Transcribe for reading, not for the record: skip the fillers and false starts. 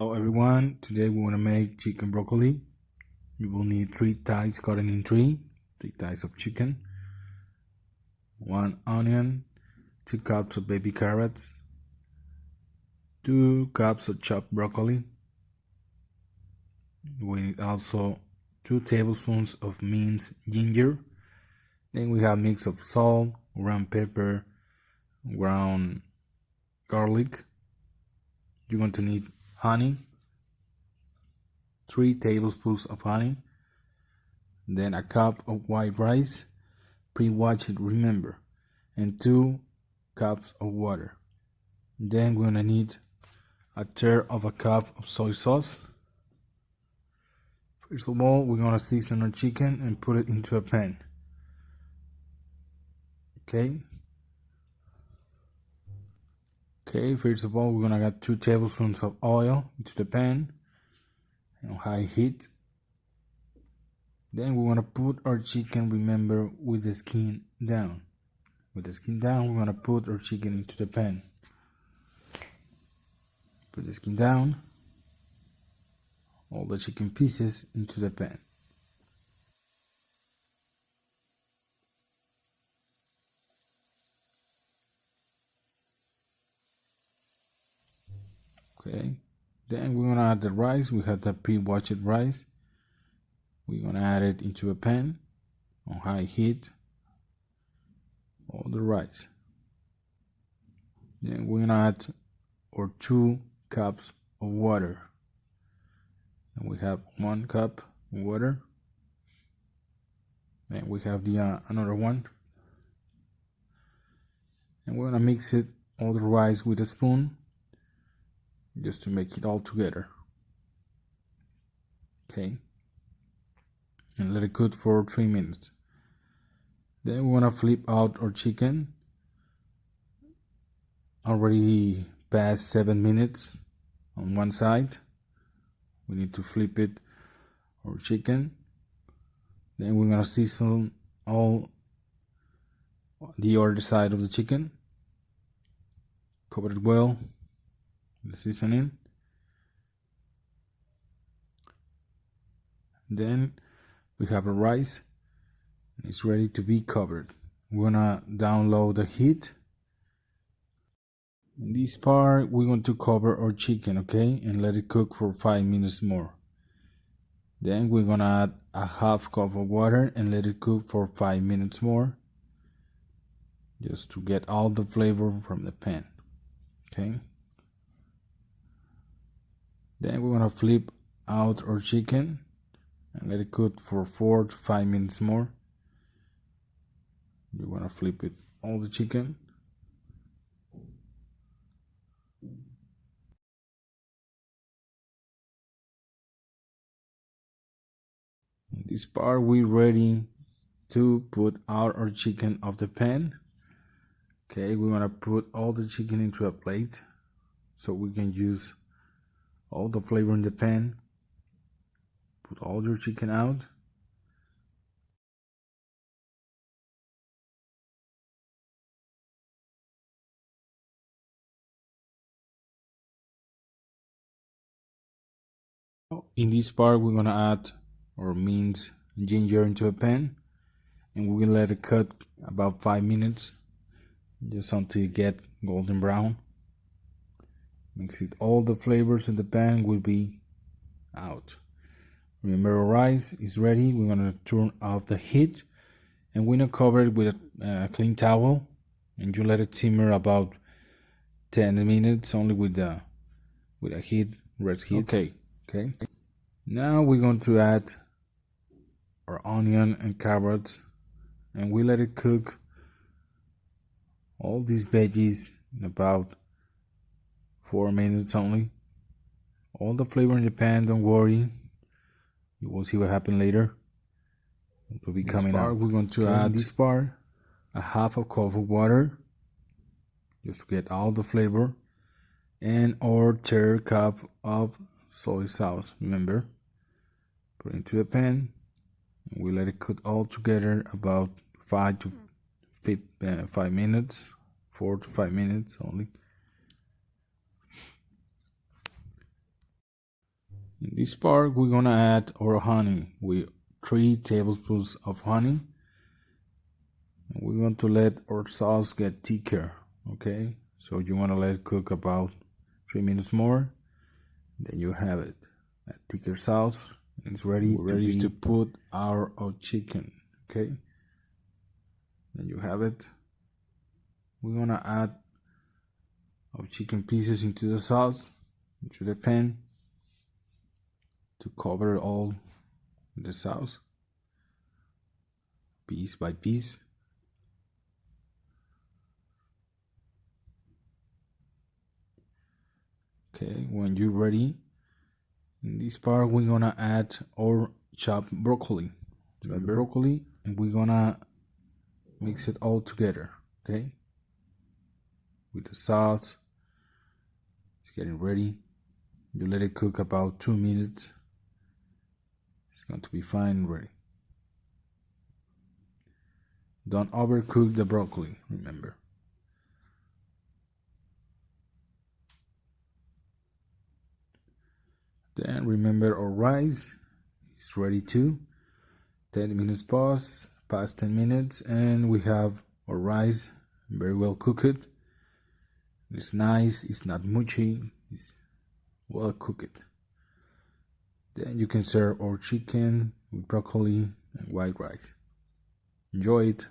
Hello everyone, today we want to make chicken broccoli. You will need 3 thighs cut in three thighs of chicken, 1 onion, 2 cups of baby carrots, 2 cups of chopped broccoli. We need also 2 tablespoons of minced ginger. Then we have mix of salt, ground pepper, ground garlic. You're going to need honey, 3 tablespoons of honey, then a cup of white rice, pre-washed it, remember, and 2 cups of water. Then we're gonna need a third of a cup of soy sauce. First of all, we're gonna season our chicken and put it into a pan. Okay, first of all, we're gonna add 2 tablespoons of oil into the pan on high heat. Then we're gonna put our chicken, remember, with the skin down. With the skin down, we're gonna put our chicken into the pan. Put the skin down, all the chicken pieces into the pan. Okay, then we're gonna add the rice. We have the pre-washed rice. We're gonna add it into a pan on high heat, all the rice. Then we're gonna add our 2 cups of water, and we have 1 cup of water, and we have the another one, and we're gonna mix it all the rice with a spoon just to make it all together. Okay, and let it cook for 3 minutes. Then we want to flip out our chicken. Already past 7 minutes on one side. We need to flip it, our chicken. Then we're gonna season all the other side of the chicken. Cover it well with the seasoning. Then we have a rice. It's ready to be covered. We're gonna download the heat. In this part, we're going to cover our chicken, okay, and let it cook for 5 minutes more. Then we're gonna add a half cup of water and let it cook for 5 minutes more, just to get all the flavor from the pan. Okay. Then we're gonna flip out our chicken and let it cook for 4 to 5 minutes more. You want to flip it all the chicken. In this part, we're ready to put out our chicken off the pan. Okay, we want to put all the chicken into a plate so we can use all the flavor in the pan. Put all your chicken out. In this part, we're gonna add our minced ginger into a pan, and we will let it cook about 5 minutes, just until you get golden brown. Mix it, all the flavors in the pan will be out. Remember, our rice is ready. We're gonna turn off the heat, and we're gonna cover it with a clean towel, and you let it simmer about 10 minutes only with a heat, rest heat. Okay. Now we're going to add our onion and carrots, and we let it cook all these veggies in about 4 minutes only. All the flavor in the pan, don't worry. You will see what happened later. It will be coming out. We're going to add this part a half a cup of water, just to get all the flavor, and our third cup of soy sauce. Remember, put it into the pan, and we let it cook all together about 5 minutes, 4 to 5 minutes only. In this part, we're gonna add our honey with 3 tablespoons of honey. And we want to let our sauce get thicker, okay? So you want to let it cook about 3 minutes more. Then you have it, a thicker sauce. It's ready to put our chicken, okay? Then you have it. We're gonna add our chicken pieces into the sauce, into the pan, to cover all the sauce, piece by piece. Okay, when you're ready, in this part we're gonna add our chopped broccoli. Broccoli, and we're gonna mix it all together, okay? With the sauce, it's getting ready. You let it cook about 2 minutes. It's going to be fine and ready. Don't overcook the broccoli, remember. Then remember our rice is ready too. 10 minutes past 10 minutes, and we have our rice very well cooked. It's nice, it's not mushy, it's well cooked. Then you can serve our chicken with broccoli and white rice. Enjoy it.